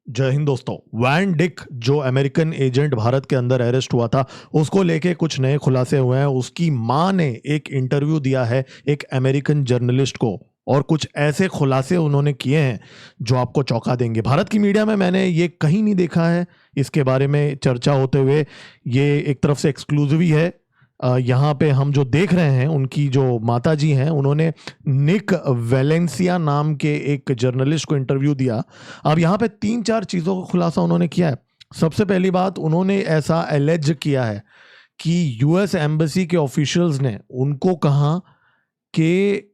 जय हिंद दोस्तों। Van Dick जो अमेरिकन एजेंट भारत के अंदर अरेस्ट हुआ था, उसको लेके कुछ नए खुलासे हुए हैं। उसकी मां ने एक इंटरव्यू दिया है एक अमेरिकन जर्नलिस्ट को, और कुछ ऐसे खुलासे उन्होंने किए हैं जो आपको चौंका देंगे। भारत की मीडिया में मैंने ये कहीं नहीं देखा है इसके बारे में चर्चा होते हुए। ये एक तरफ से एक्सक्लूसिव ही है। यहाँ पे हम जो देख रहे हैं, उनकी जो माता जी हैं, उन्होंने निक वेलेंसिया नाम के एक जर्नलिस्ट को इंटरव्यू दिया। अब यहाँ पे 3-4 चीज़ों का खुलासा उन्होंने किया है। सबसे पहली बात, उन्होंने ऐसा एलेज किया है कि यूएस एम्बेसी के ऑफिशियल्स ने उनको कहा कि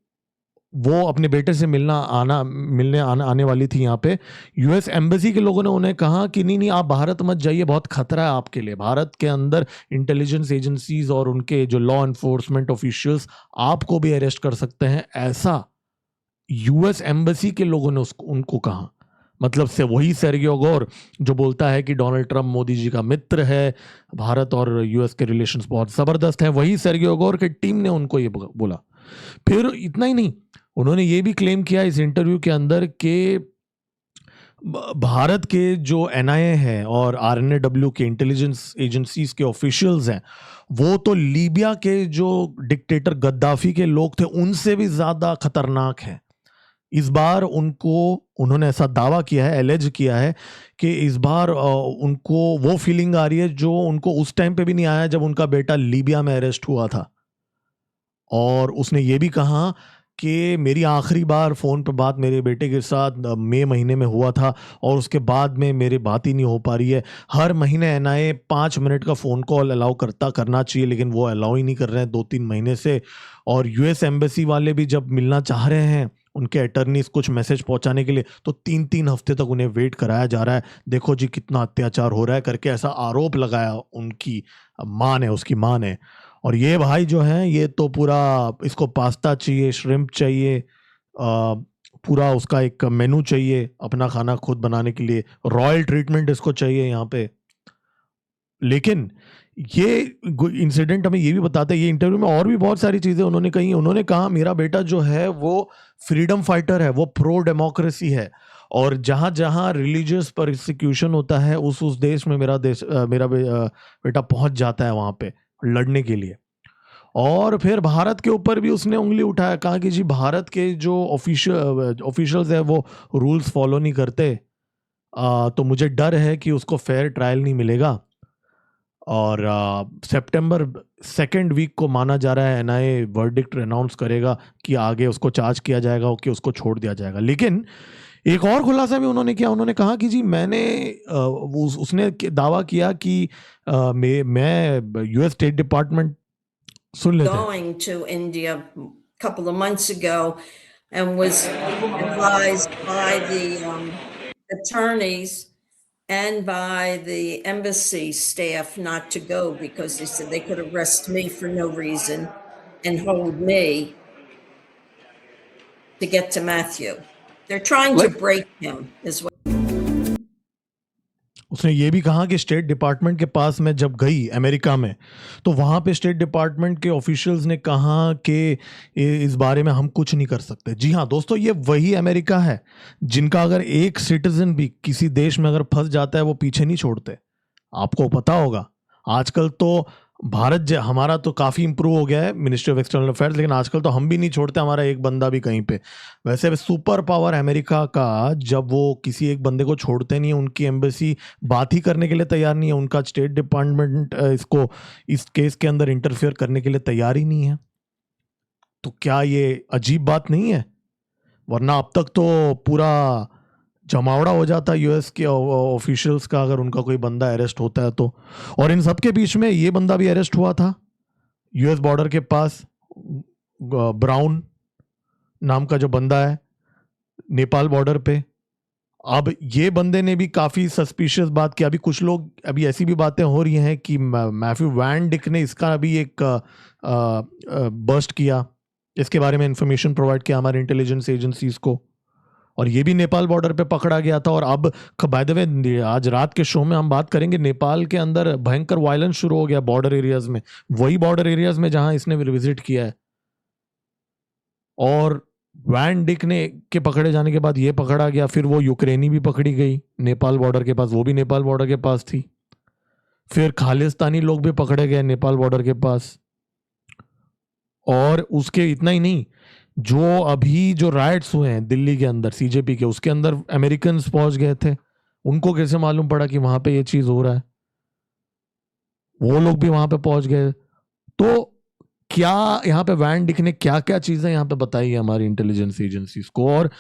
वो अपने बेटे से मिलने आने वाली थी यहाँ पे। यूएस एम्बेसी के लोगों ने उन्हें कहा कि नहीं नहीं, आप भारत मत जाइए, बहुत खतरा है आपके लिए। भारत के अंदर इंटेलिजेंस एजेंसीज और उनके जो लॉ एनफोर्समेंट ऑफिशियल्स आपको भी अरेस्ट कर सकते हैं, ऐसा यूएस एम्बेसी के लोगों ने उनको कहा। मतलब से वही सेर्गियो गोर जो बोलता है कि डोनाल्ड ट्रंप मोदी जी का मित्र है, भारत और यूएस के रिलेशंस बहुत जबरदस्त हैं, वही सेर्गियो गोर की टीम ने उनको ये बोला। फिर इतना ही नहीं, उन्होंने ये भी क्लेम किया इस इंटरव्यू के अंदर कि भारत के जो एनआईए है और आरएनएडब्ल्यू के इंटेलिजेंस एजेंसीज के ऑफिशियल्स हैं, वो तो लीबिया के जो डिक्टेटर गद्दाफी के लोग थे उनसे भी ज्यादा खतरनाक हैं। इस बार उन्होंने ऐसा दावा किया है, एलेज किया है कि इस बार उनको वो फीलिंग आ रही है जो उनको उस टाइम पे भी नहीं आया जब उनका बेटा लीबिया में अरेस्ट हुआ था। और उसने ये भी कहा कि मेरी आखिरी बार फ़ोन पे बात मेरे बेटे के साथ मई महीने में हुआ था, और उसके बाद में मेरी बात ही नहीं हो पा रही है। हर महीने एनआईए 5 मिनट का फ़ोन कॉल अलाउ करना चाहिए, लेकिन वो अलाउ ही नहीं कर रहे हैं 2-3 महीने से। और यूएस एम्बेसी वाले भी जब मिलना चाह रहे हैं उनके अटर्नीज कुछ मैसेज पहुंचाने के लिए, तो 3-3 हफ्ते तक उन्हें वेट कराया जा रहा है। देखो जी कितना अत्याचार हो रहा है करके ऐसा आरोप लगाया उनकी उसकी माँ ने। और ये भाई जो हैं, ये तो पूरा इसको पास्ता चाहिए, श्रिम्प चाहिए, पूरा उसका एक मेनू चाहिए अपना खाना खुद बनाने के लिए, रॉयल ट्रीटमेंट इसको चाहिए यहाँ पे। लेकिन ये इंसिडेंट हमें ये भी बताता है, ये इंटरव्यू में और भी बहुत सारी चीजें उन्होंने कही। उन्होंने कहा मेरा बेटा जो है वो फ्रीडम फाइटर है, वो प्रो डेमोक्रेसी है, और जहां जहां रिलीजियस परसिक्यूशन होता है उस देश में मेरा बेटा पहुंच जाता है वहां पे लड़ने के लिए। और फिर भारत के ऊपर भी उसने उंगली उठाया, कहा कि जी भारत के जो ऑफिशियल्स है वो रूल्स फॉलो नहीं करते, तो मुझे डर है कि उसको फेयर ट्रायल नहीं मिलेगा। और सितंबर 2nd वीक को माना जा रहा है एनआईए वर्डिक्ट अनाउंस करेगा कि आगे उसको चार्ज किया जाएगा कि उसको छोड़ दिया जाएगा। लेकिन एक और खुलासा भी उन्होंने किया। उन्होंने कहा कि जी उसने दावा किया कि मैं यूएस स्टेट डिपार्टमेंट सुन लेते हैं। Going to India a couple of months ago and was advised by the attorneys and by the embassy staff not to go because they said they could arrest me for no reason and hold me to get to Matthew. They're trying to break him is what. उसने ये भी कहा कि state department के पास मैं जब गई America में, तो वहाँ पे स्टेट डिपार्टमेंट के ऑफिशियल्स ने कहा कि इस बारे में हम कुछ नहीं कर सकते। जी हाँ दोस्तों, ये वही अमेरिका है जिनका अगर एक सिटीजन भी किसी देश में अगर फंस जाता है वो पीछे नहीं छोड़ते। आपको पता होगा आजकल तो हमारा तो काफ़ी इंप्रूव हो गया है मिनिस्ट्री ऑफ एक्सटर्नल अफेयर्स, लेकिन आजकल तो हम भी नहीं छोड़ते हमारा एक बंदा भी कहीं पे। वैसे सुपर पावर अमेरिका का, जब वो किसी एक बंदे को छोड़ते नहीं है, उनकी एम्बेसी बात ही करने के लिए तैयार नहीं है, उनका स्टेट डिपार्टमेंट इस केस के अंदर इंटरफेयर करने के लिए तैयार ही नहीं है। तो क्या ये अजीब बात नहीं है? वरना अब तक तो पूरा जमावड़ा हो जाता यूएस के ऑफिशियल्स का अगर उनका कोई बंदा अरेस्ट होता है तो। और इन सब के बीच में ये बंदा भी अरेस्ट हुआ था यूएस बॉर्डर के पास, ब्राउन नाम का जो बंदा है, नेपाल बॉर्डर पे। अब ये बंदे ने भी काफी सस्पिशियस बात की। अभी ऐसी भी बातें हो रही हैं कि मैथ्यू वैन डिक ने इसका अभी एक बर्स्ट किया, इसके बारे में इंफॉर्मेशन प्रोवाइड किया हमारे इंटेलिजेंस एजेंसीज को, और ये भी नेपाल बॉर्डर पे पकड़ा गया था। और अब बाय द वे आज रात के शो में हम बात करेंगे, नेपाल के अंदर भयंकर वायलेंस शुरू हो गया बॉर्डर एरियाज में, वही बॉर्डर एरियाज में जहां इसने विजिट किया है। और वैन डिक ने के पकड़े जाने के बाद ये पकड़ा गया, फिर वो यूक्रेनी भी पकड़ी गई नेपाल बॉर्डर के पास, वो भी नेपाल बॉर्डर के पास थी। फिर खालिस्तानी लोग भी पकड़े गए नेपाल बॉर्डर के पास। और उसके इतना ही नहीं, जो अभी जो राइट्स हुए हैं दिल्ली के अंदर सीजेपी के, उसके अंदर अमेरिकन पहुंच गए थे। उनको कैसे मालूम पड़ा कि वहां पे ये चीज हो रहा है? वो लोग भी वहां पे पहुंच गए। तो क्या यहाँ पे वैन डिक ने क्या क्या चीजें यहाँ पे बताई है हमारी इंटेलिजेंस एजेंसीज को? और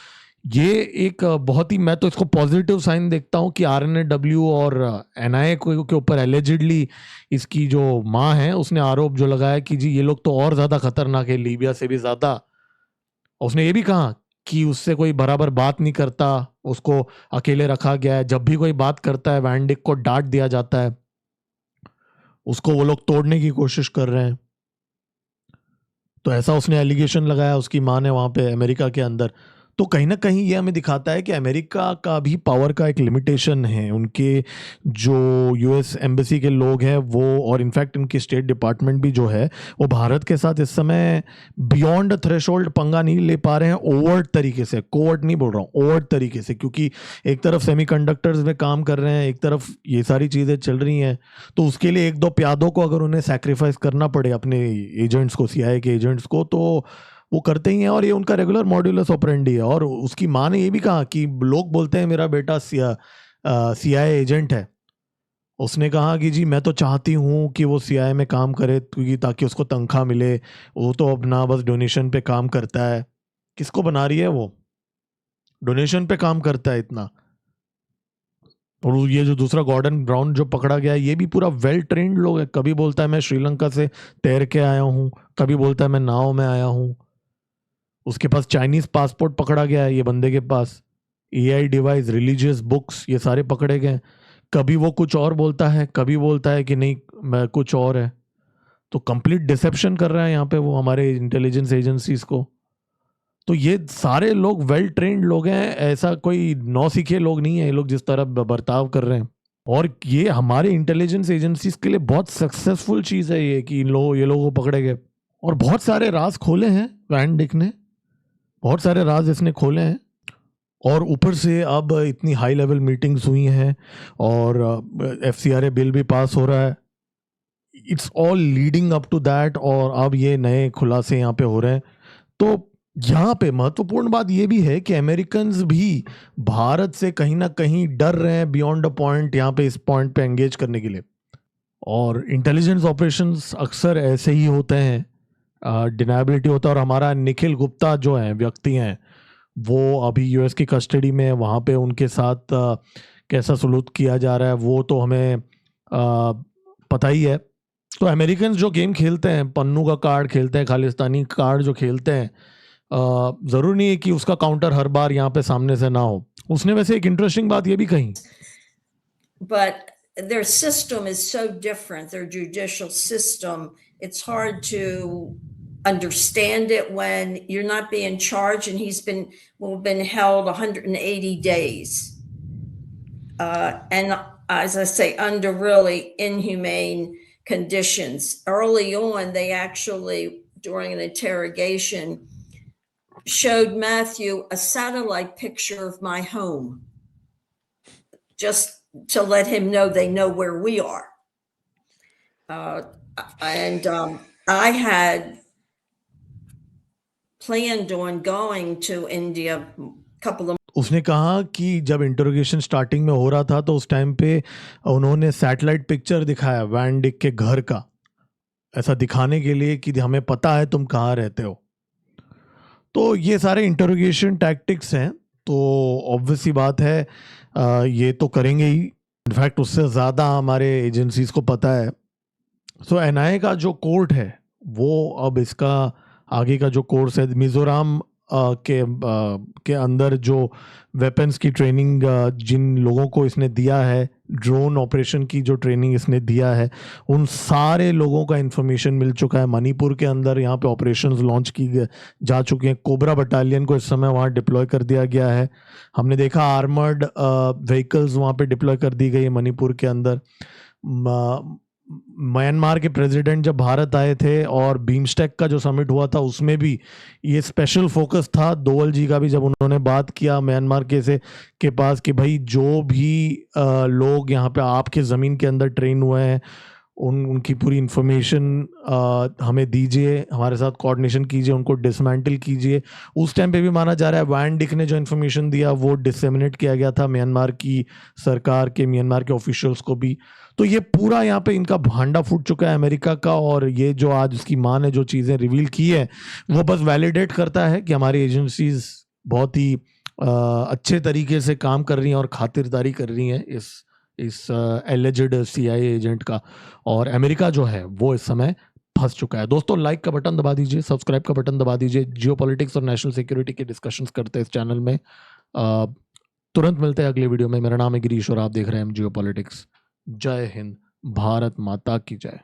ये एक बहुत ही, मैं तो इसको पॉजिटिव साइन देखता हूँ कि आरएनएडब्ल्यू और एनआईए के ऊपर एलिजिडली इसकी जो माँ है उसने आरोप जो लगाया कि जी ये लोग तो और ज्यादा खतरनाक है, लीबिया से भी ज्यादा। उसने ये भी कहा कि उससे कोई बराबर बात नहीं करता, उसको अकेले रखा गया है, जब भी कोई बात करता है वैन डिक को डांट दिया जाता है, उसको वो लोग तोड़ने की कोशिश कर रहे हैं। तो ऐसा उसने एलिगेशन लगाया उसकी माँ ने वहां पे अमेरिका के अंदर। तो कहीं ना कहीं ये हमें दिखाता है कि अमेरिका का भी पावर का एक लिमिटेशन है। उनके जो यूएस एम्बेसी के लोग हैं वो, और इनफैक्ट उनकी स्टेट डिपार्टमेंट भी जो है, वो भारत के साथ इस समय बियॉन्ड थ्रेशोल्ड पंगा नहीं ले पा रहे हैं ओवर्ट तरीके से। कोवर्ट नहीं बोल रहा हूँ, ओवर्ट तरीके से, क्योंकि एक तरफ सेमीकंडक्टर्स में काम कर रहे हैं, एक तरफ ये सारी चीज़ें चल रही हैं। तो उसके लिए एक दो प्यादों को अगर उन्हें सैक्रिफाइस करना पड़े, अपने एजेंट्स को, सीआईए के एजेंट्स को, तो वो करते ही हैं। और ये उनका रेगुलर मॉड्यूलस ऑपरेंडी है। और उसकी माँ ने ये भी कहा कि लोग बोलते हैं मेरा बेटा सीआईए एजेंट है। उसने कहा कि जी मैं तो चाहती हूँ कि वो सीआईए में काम करे, क्योंकि ताकि उसको तनख्वाह मिले। वो तो अपना बस डोनेशन पे काम करता है। किसको बना रही है वो? डोनेशन पे काम करता है इतना। और ये जो दूसरा गॉर्डन ब्राउन जो पकड़ा गया है, ये भी पूरा वेल ट्रेंड लोग है। कभी बोलता है मैं श्रीलंका से तैर के आया हूँ, कभी बोलता है मैं नाव में आया हूँ। उसके पास चाइनीज पासपोर्ट पकड़ा गया है ये बंदे के पास, एआई डिवाइस, रिलीजियस बुक्स, ये सारे पकड़े गए। कभी वो कुछ और बोलता है, कभी बोलता है कि नहीं मैं कुछ और है। तो कंप्लीट डिसेप्शन कर रहा है यहाँ पे वो हमारे इंटेलिजेंस एजेंसीज को। तो ये सारे लोग वेल ट्रेंड लोग हैं, ऐसा कोई नौसिखे लोग नहीं है ये लोग जिस तरह बर्ताव कर रहे हैं। और ये हमारे इंटेलिजेंस एजेंसीज के लिए बहुत सक्सेसफुल चीज है ये कि ये लोगों को पकड़े गए। और बहुत सारे राज खोले हैं वैन डिक ने, बहुत सारे राज इसने खोले हैं। और ऊपर से अब इतनी हाई लेवल मीटिंग्स हुई हैं और एफसीआरए बिल भी पास हो रहा है। It's all leading up to that. और अब ये नए खुलासे यहाँ पे हो रहे हैं। तो यहाँ पे महत्वपूर्ण बात ये भी है कि अमेरिकन्स भी भारत से कहीं ना कहीं डर रहे हैं बियॉन्ड अ पॉइंट, यहाँ पे इस पॉइंट पे एंगेज करने के लिए। और इंटेलिजेंस ऑपरेशंस अक्सर ऐसे ही होते हैं, डिनाबिलिटी होता है। और हमारा निखिल गुप्ता जो है व्यक्ति हैं, वो अभी यूएस की कस्टडी में है। वहाँ पे उनके साथ कैसा सलूक किया जा रहा है वो तो हमें पता ही है। तो अमेरिकन जो गेम खेलते हैं, पन्नू का कार्ड खेलते हैं, खालिस्तानी कार्ड जो खेलते हैं, ज़रूर नहीं है कि उसका काउंटर हर बार यहाँ पे सामने से ना हो। उसने वैसे एक इंटरेस्टिंग बात ये भी कही, But their system is so different, their judicial system. It's hard to understand it when you're not being charged, and he's been held 180 days. And as I say, under really inhumane conditions. Early on, they actually, during an interrogation, showed Matthew a satellite picture of my home, just to let him know they know where we are. And I had planned on going to India a couple of उसने कहा कि जब interrogation starting में हो रहा था तो उस टाइम पे उन्होंने सैटेलाइट पिक्चर दिखाया वैन डिक के घर का, ऐसा दिखाने के लिए कि हमें पता है तुम कहाँ रहते हो। तो ये सारे इंटरोगेशन टैक्टिक्स हैं। तो ऑब्वियस सी बात है ये तो करेंगे ही। इनफैक्ट उससे ज़्यादा हमारे एजेंसीज को पता है। सो एनआईए का जो कोर्ट है वो अब इसका आगे का जो कोर्स है, मिजोरम के अंदर जो वेपन्स की ट्रेनिंग जिन लोगों को इसने दिया है, ड्रोन ऑपरेशन की जो ट्रेनिंग इसने दिया है, उन सारे लोगों का इंफॉर्मेशन मिल चुका है। मणिपुर के अंदर यहाँ पे ऑपरेशंस लॉन्च की जा चुके हैं। कोबरा बटालियन को इस समय वहाँ डिप्लॉय कर दिया गया है। हमने देखा आर्मर्ड व्हीकल्स वहाँ पे डिप्लॉय कर दी गई है मणिपुर के अंदर। म्यांमार के प्रेसिडेंट जब भारत आए थे और बीमस्टेक का जो समिट हुआ था उसमें भी ये स्पेशल फोकस था दोवल जी का भी, जब उन्होंने बात किया म्यांमार के पास कि भाई जो भी लोग यहाँ पे आपके ज़मीन के अंदर ट्रेन हुए हैं उनकी पूरी इंफॉर्मेशन हमें दीजिए, हमारे साथ कोऑर्डिनेशन कीजिए, उनको डिसमेंटल कीजिए। उस टाइम पे भी माना जा रहा है वैन डिक ने जो इन्फॉर्मेशन दिया वो डिसेमिनेट किया गया था म्यांमार की सरकार के, म्यांमार के ऑफिशियल्स को भी। तो ये पूरा यहाँ पे इनका भांडा फूट चुका है अमेरिका का, और ये जो आज उसकी मां ने जो चीज़ें रिवील की है वो बस वैलिडेट करता है कि हमारी एजेंसीज बहुत ही अच्छे तरीके से काम कर रही हैं और खातिरदारी कर रही हैं इस एलिजिड CIA एजेंट का, और अमेरिका जो है वो इस समय फंस चुका है। दोस्तों लाइक का बटन दबा दीजिए, सब्सक्राइब का बटन दबा दीजिए। जियोपॉलिटिक्स और नेशनल सिक्योरिटी के डिस्कशंस करते हैं इस चैनल में। तुरंत मिलते हैं अगले वीडियो में। मेरा नाम है गिरीश और आप देख रहे हैं जियोपॉलिटिक्स। जय हिंद, भारत माता की जय।